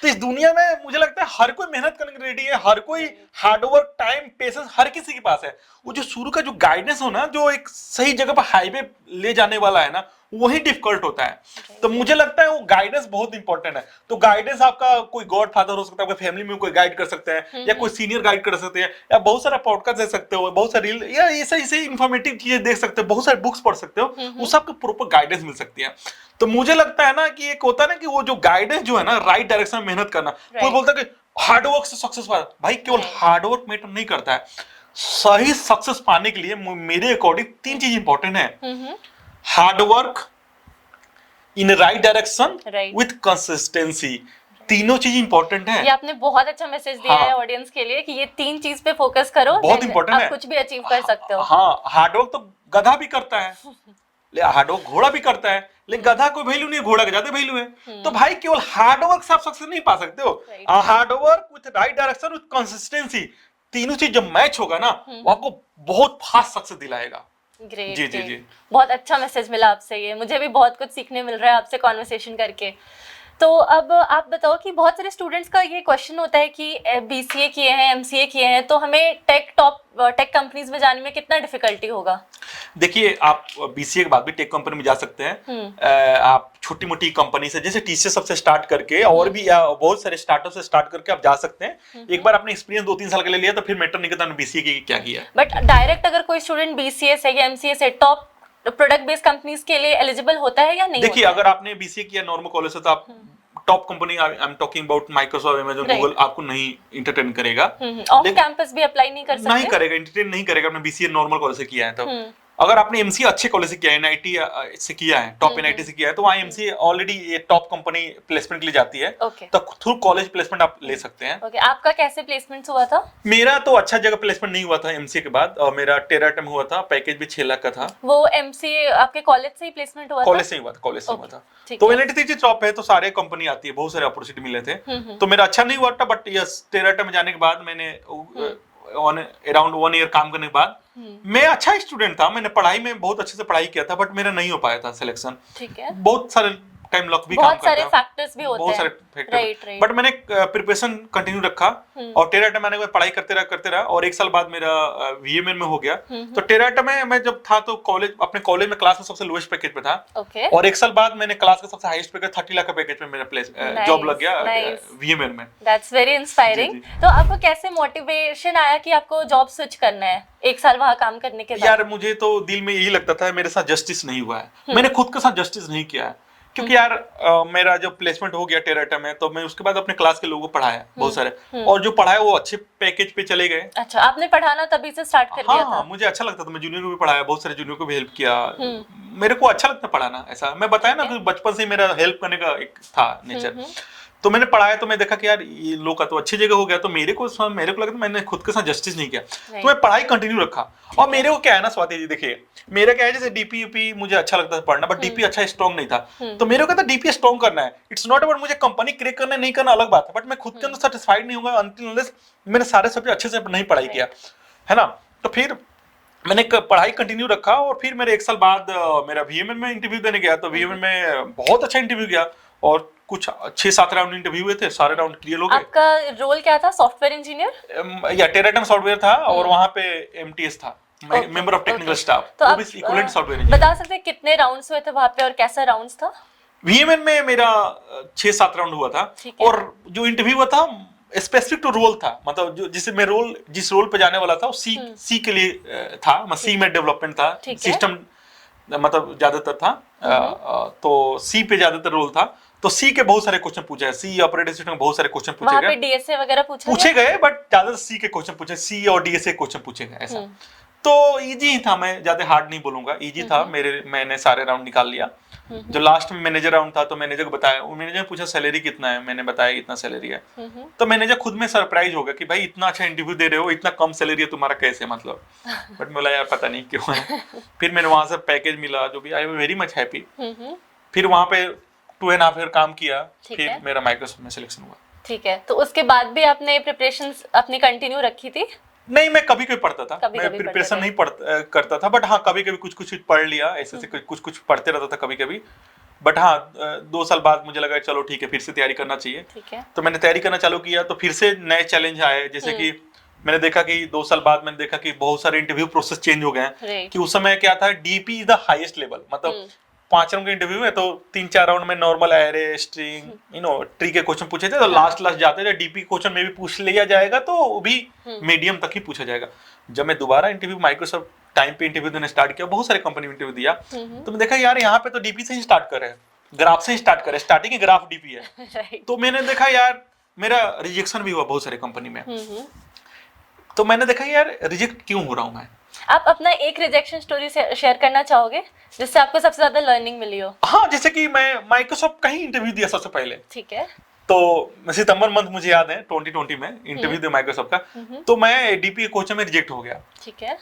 तो इस दुनिया में मुझे लगता है हर कोई मेहनत करने के रेडी है, हर कोई हार्डवर्क, टाइम, पेशेंस हर किसी के पास है। वो जो शुरू का जो गाइडेंस हो ना, जो एक सही जगह पर हाईवे ले जाने वाला है ना, वही डिफिकल्ट होता है। तो मुझे लगता है वो गाइडेंस बहुत इंपॉर्टेंट है। तो गाइडेंस आपका कोई गॉड फादर हो सकता है, आपके फैमिली में कोई गाइड कर सकते हैं, या कोई सीनियर गाइड कर सकते हैं, या बहुत सारा पॉडकास्ट देख सकते हो, बहुत सारी या ऐसे इंफॉर्मेटिव चीजें देख सकते हो, बहुत सारे बुक्स पढ़ सकते हो, उस सबको प्रॉपर गाइडेंस मिल सकती है। तो मुझे लगता है ना कि एक होता है ना कि वो जो गाइडेंस जो है ना, राइट डायरेक्शन में मेहनत करना। कोई बोलता है कि हार्डवर्क से सक्सेस पाना, भाई केवल हार्डवर्क मैटर नहीं करता है। सही सक्सेस पाने के लिए मेरे अकॉर्डिंग 3 चीज इंपॉर्टेंट है। Hard work in right direction with consistency. तीनों चीज इंपॉर्टेंट है। ये आपने बहुत अच्छा मैसेज दिया है ऑडियंस के लिए कि ये 3 चीज पे फोकस करो, बहुत इंपॉर्टेंट है, आप कुछ भी अचीव कर सकते हो। हाँ, हार्डवर्क तो गधा भी करता है, हार्डवर्क घोड़ा भी करता है, लेकिन गधा कोई वैल्यू नहीं है, घोड़ा का ज्यादा वैल्यू है। तो भाई केवल हार्डवर्क से आप सक्सेस नहीं पा सकते हो, hard work with right direction with consistency, तीनों चीज जब मैच होगा ना वो आपको बहुत फास्ट सक्सेस दिलाएगा। ग्रेट जी जी जी, बहुत अच्छा मैसेज मिला आपसे, ये मुझे भी बहुत कुछ सीखने मिल रहा है आपसे कॉन्वर्सेशन करके। तो अब आप बताओ कि बहुत सारे स्टूडेंट्स का ये क्वेश्चन होता है कि BCA किए हैं, MCA किए हैं, तो हमें टेक कंपनीज में जाने में कितना डिफिकल्टी होगा? देखिए, आप BCA के बाद भी टेक कंपनी में जा सकते हैं। आप छोटी मोटी कंपनी से, जैसे TCS सबसे स्टार्ट करके और भी बहुत सारे स्टार्टअप से स्टार्ट करके आप जा सकते हैं। एक बार आपने एक्सपीरियंस 2-3 साल के लिए लिया तो फिर मैटर नहीं करता BCA की क्या किया। बट डायरेक्ट अगर कोई स्टूडेंट BCA से या MCA से टॉप प्रोडक्ट बेस्ड कंपनीज के लिए एलिजिबल होता है या नहीं? देखिए, अगर आपने BCA किया नॉर्मल कॉलेज से तो आप top company, I am talking about Microsoft, Amazon, Google, आपको नहीं इंटरटेन करेगा। ऑफ कैंपस भी अप्लाई नहीं कर सकते? नहीं करेगा, इंटरटेन नहीं करेगा। आपने BCA नॉर्मल कॉलेज से किया है तो। अगर आपने MCA अच्छे कॉलेज से किया है, NIT से किया है, टॉप NIT से किया है, तो वहाँ MCA ऑलरेडी ये टॉप कंपनी प्लेसमेंट के लिए जाती है, तो थ्रू कॉलेज प्लेसमेंट आप ले सकते हैं। आपका कैसे प्लेसमेंट हुआ था? मेरा तो अच्छा जगह प्लेसमेंट नहीं हुआ था MCA के बाद, और मेरा टेराटम हुआ था, पैकेज भी 6 लाख का था। वो MCA आपके कॉलेज से ही प्लेसमेंट हुआ था? कॉलेज से ही हुआ था, कॉलेज से हुआ था। तो NIT से टॉप है तो सारे कंपनी आती है, बहुत सारे अपॉर्चुनिटी मिले थे। तो मेरा अच्छा नहीं हुआ था, बट यस, टेराटम में जाने के बाद मैंने अराउंड 1 ईयर काम करने के बाद मैं अच्छा स्टूडेंट था, मैंने पढ़ाई में बहुत अच्छे से पढ़ाई किया था, बट मेरा नहीं हो पाया था सिलेक्शन। ठीक है, बहुत सारे टाइम लक भी काम करता है, बहुत सारे फैक्टर्स भी होते हैं, बहुत सारे फैक्टर, बट मैंने प्रिपरेशन कंटिन्यू रखा और टेराटम आने के बाद पढ़ाई करते रहा और 1 साल बाद मेरा VMN में हो गया। तो टेराटम में मैं जब था तो अपने कॉलेज में क्लास में सबसे लोएस्ट पैकेज पे था, और 1 साल बाद मैंने क्लास का सबसे हाईएस्ट पैकेज 30 लाख का पैकेज में मेरा जॉब लग गया VMN में। That's very inspiring. तो आपको कैसे मोटिवेशन आया कि आपको जॉब स्विच करना है 1 साल वहां काम करने के बाद? यार, मुझे तो दिल में यही लगता था मेरे साथ जस्टिस नहीं हुआ है, मैंने खुद के साथ जस्टिस नहीं किया है, क्योंकि यार मेरा जब प्लेसमेंट हो गया टेराटम में तो मैं उसके बाद अपने क्लास के लोगों को पढ़ाया बहुत सारे, और जो पढ़ाया वो अच्छे पैकेज पे चले गए। अच्छा, आपने पढ़ाना तभी से स्टार्ट कर दिया था? हाँ, मुझे अच्छा लगता था, मैं जूनियर को भी पढ़ाया, बहुत सारे जूनियर को भी हेल्प किया, मेरे को अच्छा लगता पढ़ाना। ऐसा मैं बताया ना कि बचपन से मेरा हेल्प करने का एक था नेचर। तो मैंने पढ़ाया तो मैं देखा कि यार ये लोग का तो अच्छी जगह हो गया, तो मेरे को लगा मैंने खुद के साथ जस्टिस नहीं किया, तो मैं पढ़ाई कंटिन्यू रखा। और मेरे को क्या है ना स्वाति जी, देखिए मेरा क्या है, जैसे DP UP मुझे अच्छा लगता था पढ़ना, बट DP अच्छा स्ट्रॉन्ग नहीं था, तो मेरे को कहता DP स्ट्रॉन्ग करना है। इट्स नॉट अबाउट मुझे कंपनी क्रैक करना नहीं करना अलग बात है, बट मैं खुद के अंदर सेटिस्फाइड नहीं होगा अनटिल अनलेस मैंने सारे सब्जेक्ट अच्छे से नहीं पढ़ाई किया है ना। तो फिर मैंने पढ़ाई कंटिन्यू रखा, और फिर मेरे 1 साल बाद मेरा VMN में इंटरव्यू देने गया, तो VMN में बहुत अच्छा इंटरव्यू गया और कुछ 6-7 राउंड इंटरव्यू हुए थे, सारे राउंड क्लियर हो गए। आपका रोल क्या था? सॉफ्टवेयर इंजीनियर या टेराटम सॉफ्टवेयर था, और वहां पे MTS था, मेंबर ऑफ टेक्निकल स्टाफ। तो आप इक्विवेलेंट सॉफ्टवेयर इंजीनियर। बता सकते हैं कितने राउंड्स हुए थे वहां पे और कैसा राउंड्स था? VMN में मेरा 6-7 राउंड हुआ था, और जो इंटरव्यू हुआ था स्पेसिफिक टू रोल था, मतलब जो जिस रोल पे जाने वाला था वो सी के लिए था, सी में डेवलपमेंट था, सिस्टम मतलब ज्यादातर था, तो सी पे ज्यादातर रोल था, तो सी के बहुत सारे क्वेश्चन पूछे, सी ऑपरेटिंग सिस्टम के बहुत सारे क्वेश्चन पूछे गए, DSA वगैरह पूछे गए, बट ज्यादातर सी के क्वेश्चन पूछे, सी और DSA क्वेश्चन पूछे गए ऐसा। तो इजी ही था, मैं ज्यादा हार्ड नहीं बोलूंगा, इजी था मैंने सारे राउंड निकाल लिया। जो लास्ट में मैनेजर राउंड था, तो मैनेजर को बताया, मैनेजर ने पूछा सैलरी कितना है, मैंने बताया इतना सैलरी है, तो मैनेजर खुद में सरप्राइज हो गया कि भाई इतना अच्छा इंटरव्यू दे रहे हो, इतना कम सैलरी है तुम्हारा, कैसे मतलब। बट बोला यार पता नहीं क्यों है। फिर मैंने वहां से पैकेज मिला, जो भी आई एम वेरी मच हैप्पी। फिर वहां पे 2.5 ईयर काम किया, फिर मेरा माइक्रोसॉफ्ट में सिलेक्शन हुआ। ठीक है, तो उसके बाद भी आपने प्रिपरेशंस अपनी कंटिन्यू रखी थी? नहीं, मैं कभी पढ़ता था, मैं प्रिपरेशन नहीं करता था, बट हाँ कभी कुछ पढ़ लिया, ऐसे कुछ पढ़ते रहता था कभी। बट हाँ 2 साल बाद मुझे लगा चलो ठीक है, फिर से तैयारी करना चाहिए। ठीक है, तो मैंने तैयारी करना चालू किया, तो फिर से नए चैलेंज आए, जैसे कि मैंने देखा कि 2 साल बाद मैंने देखा कि बहुत सारे इंटरव्यू प्रोसेस चेंज हो गए हैं, कि उस समय क्या था, DP is the highest level, मतलब 5 राउंड का इंटरव्यू है, तो 3-4 राउंड में नॉर्मल एरे, स्ट्रिंग, ट्री के क्वेश्चन पूछे थे, तो लास्ट जाते थे DP क्वेश्चन में भी पूछ लिया जाएगा, तो वो भी मीडियम तक ही पूछा जाएगा। जब मैं दोबारा इंटरव्यू माइक्रोसॉफ्ट टाइम पे इंटरव्यू देने स्टार्ट किया, बहुत सारे कंपनी में इंटरव्यू दिया, तो मैं देखा यार यहाँ पे तो DP से ही स्टार्ट कर रहे हैं, ग्राफ से ही स्टार्ट कर रहे हैं, स्टार्टिंग की ग्राफ DP है। तो मैंने देखा यार मेरा रिजेक्शन भी हुआ बहुत सारे कंपनी में, तो मैंने देखा यार रिजेक्ट क्यों हो रहा हूँ मैं। आप अपना एक रिजेक्शन स्टोरी शेयर करना चाहोगे जिससे आपको सबसे ज्यादा लर्निंग मिली हो? हाँ, जैसे कि मैं माइक्रोसॉफ्ट का ही इंटरव्यू दिया सबसे पहले। ठीक है, तो सितंबर मंथ मुझे याद है 2020 में इंटरव्यू दिया माइक्रोसॉफ्ट का, तो मैं डीपी कोच में रिजेक्ट हो गया। ठीक है।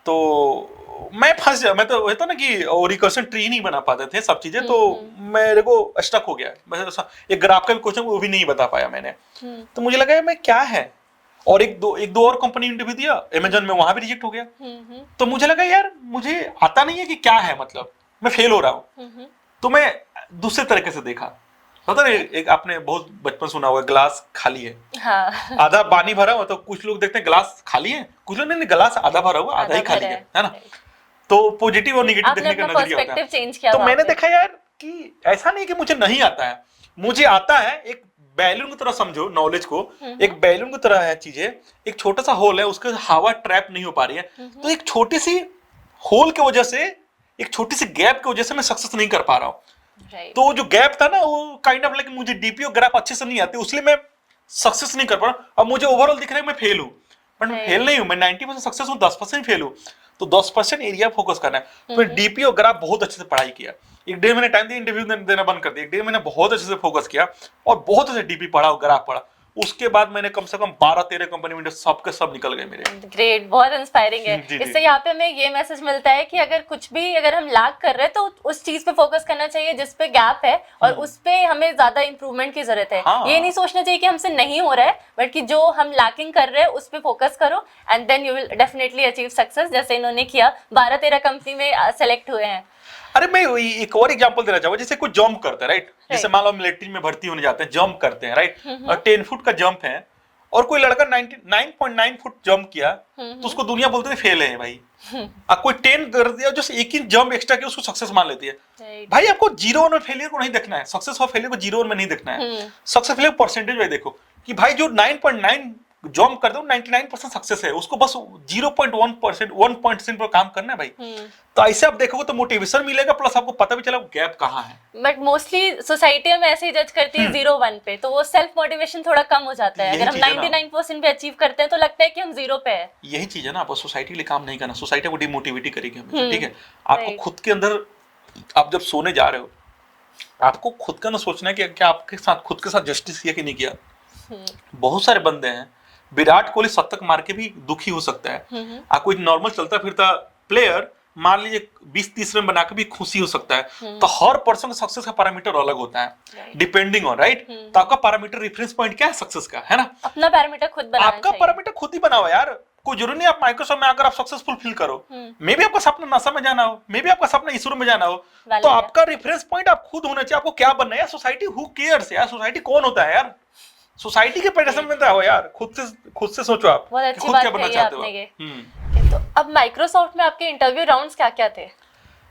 तो मैं फंस गया, मैं तो होता ना कि रिकर्शन ट्री नहीं बना पाते थे सब चीजें, तो मेरे को स्टक हो गया। मैं एक ग्राफ का भी क्वेश्चन वो भी नहीं बता पाया मैंने। तो मुझे लगा मैं क्या है, और एक दो और कंपनी इंटरव्यू दिया अमेजन में, वहां भी रिजेक्ट हो गया। तो मुझे लगा यार मुझे आता नहीं है कि क्या है, मतलब मैं फेल हो रहा हूँ। तो मैं दूसरे तरीके से देखा, पता नहीं, एक आपने बहुत बचपन सुना हुआ ग्लास खाली है, हाँ। आधा पानी भरा हुआ, तो कुछ लोग देखते हैं ग्लास खाली है, कुछ लोग नहीं, ग्लास आधा भरा हुआ आधा ही खाली है ना। तो पॉजिटिव और नेगेटिव देखने का नजरिया होता है। तो मैंने देखा यार कि ऐसा नहीं कि मुझे नहीं आता है, मुझे आता है। एक बैलून की तरह समझो नॉलेज को, एक बैलून की तरह है चीजें। एक छोटा सा होल है, उसके हवा ट्रैप नहीं हो पा रही है, तो एक छोटी सी होल की वजह से, एक छोटी सी गैप की वजह से मैं सक्सेस नहीं कर पा रहा हूँ। तो जो गैप था ना, वो काइंड ऑफ लाइक मुझे डीपी और ग्राफ अच्छे से नहीं आते, इसलिए मैं सक्सेस नहीं कर पा रहा। अब मुझे ओवरऑल दिख रहा है मैं फेल हूँ, बट मैं फेल नहीं हूँ, मैं 90% सक्सेस हूँ, 10% फेल हूँ। तो 10% एरिया फोकस करना है। तो डीपी और ग्राफ बहुत अच्छे से पढ़ाई किया, एक डेढ़ महीने टाइम दिया, इंटरव्यू देना बंद कर दिया, एक डेढ़ महीने बहुत अच्छे से फोकस किया और बहुत अच्छे डीपी पढ़ा और ग्राफ पढ़ा। उसके बाद मैंने कम से कम 12-13 कंपनी में सबके सब निकल गए मेरे। ग्रेट, बहुत इंस्पायरिंग है। इससे यहाँ पे हमें ये मैसेज मिलता है कि अगर कुछ भी अगर हम लैक कर रहे हैं तो उस चीज पे फोकस करना चाहिए जिस पे गैप है, और उस पे हमें ज्यादा इंप्रूवमेंट की जरूरत है। हाँ। ये नहीं सोचना चाहिए कि हमसे नहीं हो रहा है, बल्कि जो हम लैकिंग कर रहे हैं उस पे फोकस करो, and then you will definitely achieve success, जैसे इन्होंने किया। 12-13 कंपनी में सेलेक्ट हुए हैं। अरे मैं एक और एग्जांपल देना चाहूंगा, जैसे कोई जंप करता है, राइट, जैसे मान लो मिलिट्री में भर्ती होने जाते हैं, जंप करते हैं, राइट, और 10 फुट का जंप है, और कोई लड़का 99.9 फुट जंप किया, तो उसको दुनिया बोलते थे फेल है भाई। कोई 10 कर दिया, जो एक ही जंप एक्स्ट्रा किया, उसको सक्सेस मान लेती है। भाई आपको 0 और फेलियर को नहीं देखना है, सक्सेस और फेलियर को 0 और में नहीं देखना है, सक्सेस फेलियर परसेंटेज में देखो कि भाई जो 9.9 जॉब करते हो 99% सक्सेस है, उसको बस 0.1% 1% पर काम करना है भाई। तो ऐसे आप देखोगे तो मोटिवेशन मिलेगा, प्लस आपको पता भी चला गैप कहाँ है। बट मोस्टली सोसाइटी में ऐसे ही जज करती है 0-1 पे, तो वो सेल्फ मोटिवेशन थोड़ा कम हो जाता है। अगर हम 99% पे अचीव करते हैं तो लगता है कि हम 0 पे है। यही चीज है ना, आपको सोसाइटी के लिए काम नहीं करना, सोसाइटी को डिमोटिवेट करेगी हमेशा, ठीक है। आपको खुद के अंदर, आप जब सोने जा रहे हो, आपको खुद का ना सोचना है कि क्या आपके साथ खुद के साथ जस्टिस किया कि नहीं किया। बहुत सारे बंदे हैं, विराट कोहली शतक मार के भी दुखी हो सकता है। कोई नॉर्मल चलता फिरता प्लेयर मान लीजिए 20-30 रन बना के भी खुशी हो सकता है। तो हर पर्सन का सक्सेस का पैरामीटर अलग होता है, डिपेंडिंग ऑन, राइट। तो आपका पैरामीटर रेफरेंस पॉइंट क्या है सक्सेस का, है ना। अपना पैरामीटर खुद बनाना चाहिए। आपका पैरामीटर खुद ही बनाओ यार, कोई जरूरी नहीं आप माइक्रोसॉफ्ट में आकर आप सक्सेसफुल फील करो। मे भी आपका सपना नासा में जाना हो, मे भी आपका सपना इसरो में जाना हो, तो आपका रेफरेंस पॉइंट आप खुद होना चाहिए। आपको क्या बनना है यार, सोसाइटी हु केयर्स यार, सोसाइटी कौन होता है यार, सोसाइटी के प्रेशर में रहो यार, खुद से सोचो आप खुद क्या बनना चाहते हो। तो अब माइक्रोसॉफ्ट में आपके इंटरव्यू राउंड्स क्या-क्या थे?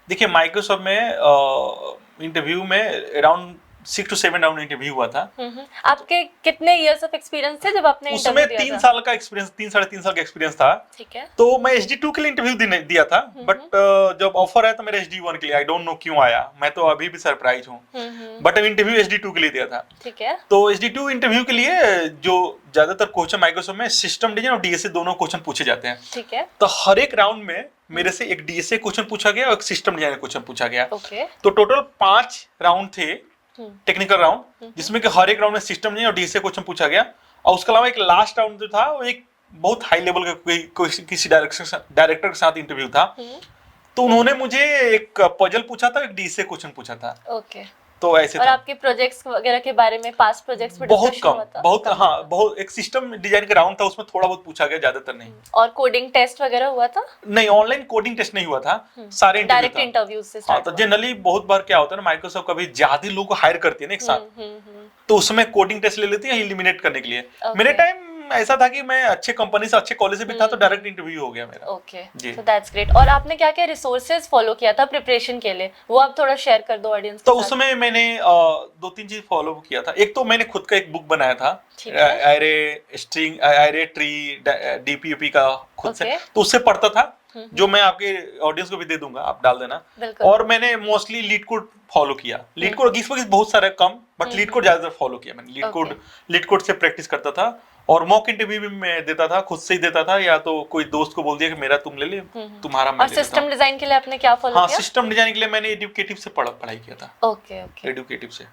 देखिए माइक्रोसॉफ्ट में इंटरव्यू में अराउंड 6 to 7 राउंड इंटरव्यू हुआ था। आपके कितने इयर्स ऑफ एक्सपीरियंस थे जब आपने इंटरव्यू दिया था? उसमें 3 साल का एक्सपीरियंस, 3-3.5 साल का एक्सपीरियंस था। ठीक है। तो मैं HD2 के लिए इंटरव्यू दिया था, बट जब ऑफर आया तो मेरा HD1 के लिए, आई डोंट नो क्यों आया, मैं तो अभी भी सरप्राइज हूँ। बट इंटरव्यू HD2 के लिए दिया था। ठीक है। तो HD2 इंटरव्यू के लिए जो ज्यादातर क्वेश्चन माइक्रोसॉफ्ट में सिस्टम डिजाइन और DSA दोनों क्वेश्चन पूछे जाते हैं। ठीक है। तो हर एक राउंड में मेरे से एक DSA क्वेश्चन पूछा गया और एक सिस्टम डिजाइन क्वेश्चन पूछा गया। तो टोटल 5 राउंड थे, टेक्निकल राउंड, जिसमें कि हर एक राउंड में सिस्टम डिजाइन और DSA क्वेश्चन पूछा गया। और उसके अलावा एक लास्ट राउंड जो था वो एक बहुत हाई लेवल का किसी डायरेक्टर के साथ इंटरव्यू था। तो उन्होंने मुझे एक पजल पूछा था, एक DSA क्वेश्चन पूछा था। ओके। तो ऐसे और आपके प्रोजेक्ट्स वगैरह के बारे में, पास्ट प्रोजेक्ट्स पे बहुत कम, बहुत हाँ, बहुत एक सिस्टम डिजाइन का राउंड था, उसमें थोड़ा बहुत पूछा गया, ज्यादातर नहीं। और कोडिंग टेस्ट वगैरह हुआ था? नहीं, ऑनलाइन कोडिंग टेस्ट नहीं हुआ था, सारे डायरेक्ट इंटरव्यूज से स्टार्ट। तो जनरली बहुत बार क्या होता है ना, माइक्रोसॉफ्ट कभी ज्यादा लोगों को हायर करती है ना एक साथ, तो उसमें कोडिंग टेस्ट ले लेती है एलिमिनेट करने के लिए। मेरे टाइम ऐसा था कि मैं अच्छे कंपनी से, अच्छे कॉलेज से भी था, तो डायरेक्ट इंटरव्यू हो गया मेरा। Okay, so that's great. और आपने क्या-क्या रिसोर्सेज फॉलो किया था प्रिपरेशन के लिए, वो आप थोड़ा शेयर कर दो ऑडियंस के साथ। तो उसमें मैंने 2-3 चीज फॉलो किया था। एक तो मैंने खुद का एक बुक बनाया था, एरे ट्री DPUP का, खुद से, तो उससे पढ़ता था, जो मैं आपके ऑडियंस को भी दे दूंगा, आप डाल देना। और मैंने मोस्टली लीड कोड फॉलो किया। लीड कोड गिग्स बहुत सारे कम, बट लीड कोड ज्यादातर फॉलो किया मैंने। लीड कोड से प्रैक्टिस करता था, और मॉक इंटरव्यू भी मैं देता था, खुद से ही देता था, या तो कोई दोस्त को बोल दिया कि मेरा तुम ले ले, तुम्हारा मैं और सिस्टम डिजाइन के लिए आपने क्या फॉलो किया? हाँ, सिस्टम डिजाइन के लिए मैंने एडुकेटिव से पढ़ाई किया था। ओके ओके, एडुकेटिव से।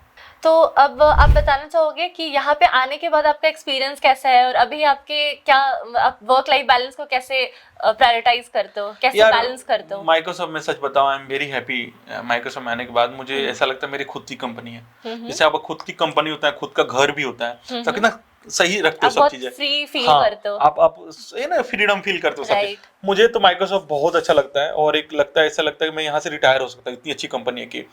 तो अब आप बताना चाहोगे कि यहाँ पे आने के बाद आपका एक्सपीरियंस कैसा है, और अभी आपके क्या, आप वर्क लाइफ बैलेंस को कैसे प्रायोरिटाइज करते हो, कैसे बैलेंस करते हो? माइक्रोसॉफ्ट में सच बताऊं, आई एम वेरी हैप्पी। माइक्रोसॉफ्ट में आने के बाद मुझे ऐसा लगता है मेरी खुद की कंपनी है। जैसे आपका खुद की कंपनी होता है, खुद का घर भी होता है, तो कितना सही रखते हो सब चीजें, फ्री फील हाँ, करते हो आप ये ना फ्रीडम फील करते हो सब चीज़। मुझे तो माइक्रोसॉफ्ट बहुत अच्छा लगता है, और एक लगता है, ऐसा लगता है कि मैं यहाँ से रिटायर हो सकता हूँ, इतनी अच्छी कंपनी है कि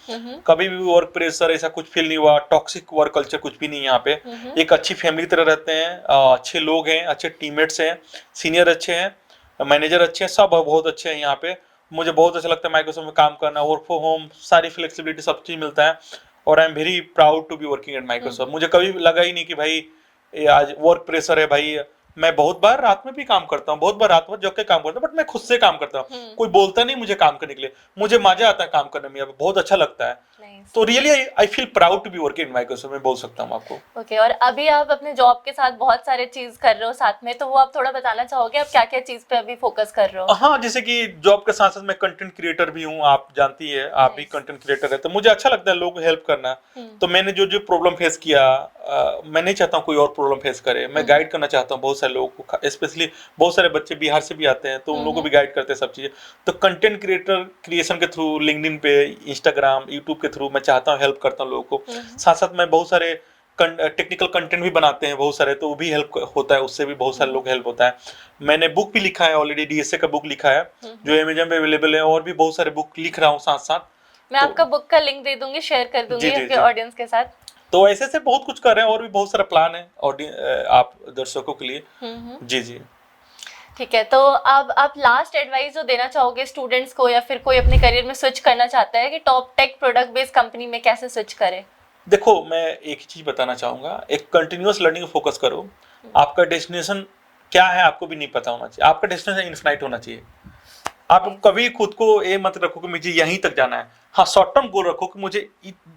कभी भी वर्क प्रेशर ऐसा कुछ फील नहीं हुआ, टॉक्सिक वर्क कल्चर कुछ भी नहीं है यहाँ पे। एक अच्छी फैमिली की तरह रहते हैं, अच्छे लोग हैं, अच्छे टीममेट्स हैं, सीनियर अच्छे हैं, मैनेजर अच्छे हैं, सब बहुत अच्छे हैं यहाँ पे। मुझे बहुत अच्छा लगता है माइक्रोसॉफ्ट में काम करना, वर्क फ्रॉम होम, सारी फ्लेक्सिबिलिटी, सब चीज़ मिलता है, और I am very proud to be working at Microsoft. मुझे कभी लगा ही नहीं कि भाई ये आज वर्क प्रेशर है। भाई मैं बहुत बार रात में भी काम करता हूँ, बहुत बार रात में जग के काम करता हूँ, बट मैं खुद से काम करता हूँ, कोई बोलता नहीं मुझे काम करने के लिए, मुझे मजा आता है काम करने में, बहुत अच्छा लगता है। तो really I feel proud to be working in Microsoft, मैं बोल सकता हूँ आपको। ओके, और अभी आप अपने जॉब के साथ बहुत सारे चीज कर रहे हो साथ में, तो वो आप थोड़ा बताना चाहोगे आप क्या क्या चीज पे अभी फोकस कर रहे हो? हाँ, जैसे कि जॉब के साथ साथ मैं कंटेंट क्रिएटर भी हूँ, आप जानती है, आप भी कंटेंट क्रिएटर है, तो मुझे अच्छा लगता है लोगों को हेल्प करना। तो मैंने जो जो प्रॉब्लम फेस किया, मैं नहीं चाहता हूँ कोई और प्रॉब्लम फेस करे, मैं गाइड करना चाहता हूँ बहुत सारे लोगों को, स्पेशली बहुत सारे बच्चे बिहार से भी आते हैं, तो उन लोगों को भी गाइड करते हैं सब चीजें। तो कंटेंट क्रिएशन के थ्रू, लिंक्डइन पे, इंस्टाग्राम, यूट्यूब के थ्रू मैं चाहता हूँ हेल्प करता हूँ लोगों को। साथ साथ मैं बहुत सारे टेक्निकल कंटेंट भी बनाते हैं बहुत सारे, तो वो भी हेल्प होता है, उससे भी बहुत सारे लोग हेल्प होता है। मैंने बुक भी लिखा है ऑलरेडी, डीएसए का बुक लिखा है जो अमेज़न पे अवेलेबल है, और भी बहुत सारे बुक लिख रहा हूँ साथ साथ। मैं आपका बुक का लिंक दे दूंगी, शेयर कर दूंगी आपके ऑडियंस के साथ। तो ऐसे से बहुत कुछ कर रहे हैं, और भी बहुत सारा प्लान है आप दर्शकों के लिए। जी जी, ठीक है, तो अब आप लास्ट एडवाइस जो देना चाहोगे स्टूडेंट्स को, या फिर कोई अपने करियर में स्विच करना चाहता है कि top tech product based company में कैसे स्विच करे? देखो, मैं एक ही चीज बताना चाहूंगा, एक कंटिन्यूअस लर्निंग फोकस करो। आपका डेस्टिनेशन क्या है आपको भी नहीं पता होना चाहिए, आपका डेस्टिनेशन इनफिनाइट होना चाहिए। आप कभी खुद को ये मत रखो कि मुझे यहीं तक जाना है। हाँ, शॉर्ट टर्म गोल रखो कि मुझे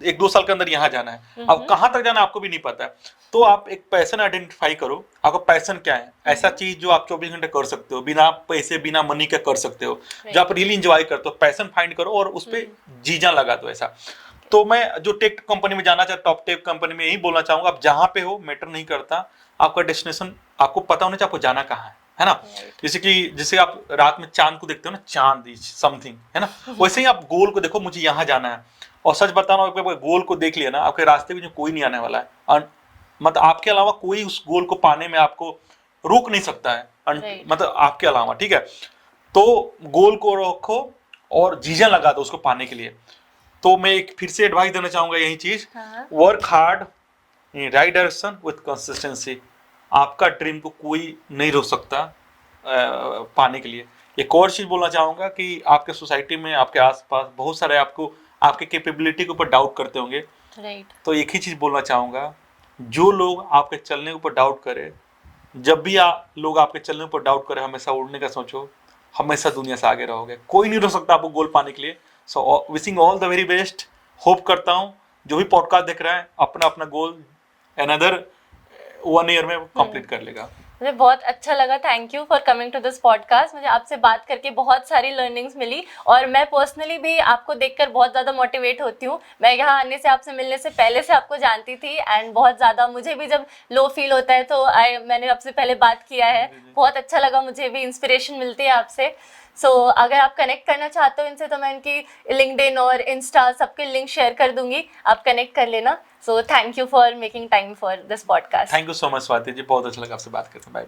1-2 साल के अंदर यहाँ जाना है। अब कहाँ तक जाना है आपको भी नहीं पता है, तो आप एक पैशन आइडेंटिफाई करो, आपका पैशन क्या है, ऐसा चीज जो आप 24 घंटे कर सकते हो, बिना पैसे बिना मनी के कर सकते हो, जो आप रियली इंजॉय करते हो, पैशन फाइंड करो और उस पर जी जान लगा दो। ऐसा तो मैं जो टेक कंपनी में जाना चाहता, टॉप टेक कंपनी में यही बोलना चाहूंगा, आप जहाँ पे हो मैटर नहीं करता, आपका डेस्टिनेशन आपको पता होना चाहिए आपको जाना कहाँ है ना। जैसे आप रात में चांद को देखते हो ना, चांद इज समथिंग, है ना, वैसे ही आप गोल को देखो, मुझे यहाँ जाना है। और सच बताना, गोल को देख लिया ना, आपके रास्ते में कोई नहीं आने वाला है, मतलब आपके अलावा कोई उस गोल को पाने में आपको रोक नहीं सकता है, मतलब आपके अलावा, ठीक है। तो गोल को रखो और जीजा लगा दो उसको पाने के लिए। तो मैं एक फिर से एडवाइस देना चाहूंगा यही चीज, work hard in right direction with consistency. आपका ड्रीम को कोई नहीं रोक सकता पाने के लिए। एक और चीज बोलना चाहूंगा कि आपके सोसाइटी में, आपके आसपास बहुत सारे आपको आपके कैपेबिलिटी के ऊपर डाउट करते होंगे, तो एक ही चीज बोलना चाहूंगा, जो लोग आपके चलने के ऊपर डाउट करे, जब भी लोग आपके चलने के ऊपर डाउट करे, हमेशा उड़ने का सोचो, हमेशा दुनिया से आगे रहोगे, कोई नहीं रोक सकता आपको गोल पाने के लिए। So wishing all the very best. Hope करता हूँ जो भी पॉडकास्ट देख रहा है अपना अपना गोल अनदर 1 ईयर में कंप्लीट कर लेगा। मुझे बहुत अच्छा लगा, thank you for coming to this podcast. मुझे आपसे बात करके बहुत सारी लर्निंग्स मिली, और मैं पर्सनली भी आपको देखकर बहुत ज़्यादा मोटिवेट होती हूँ। मैं यहाँ आने से, आपसे मिलने से पहले से आपको जानती थी, एंड बहुत ज़्यादा मुझे भी जब लो फील होता है तो मैंने आपसे पहले बात किया है, बहुत अच्छा लगा, मुझे भी इंस्पिरेशन मिलती है आपसे। सो अगर आप कनेक्ट करना चाहते हो इनसे, तो मैं इनकी लिंक्डइन और इंस्टा सबके लिंक शेयर कर दूंगी, आप कनेक्ट कर लेना। So thank you for making time for this podcast. Thank you so much Swati ji, बहुत अच्छा लगा आपसे बात करते हैं। बाय।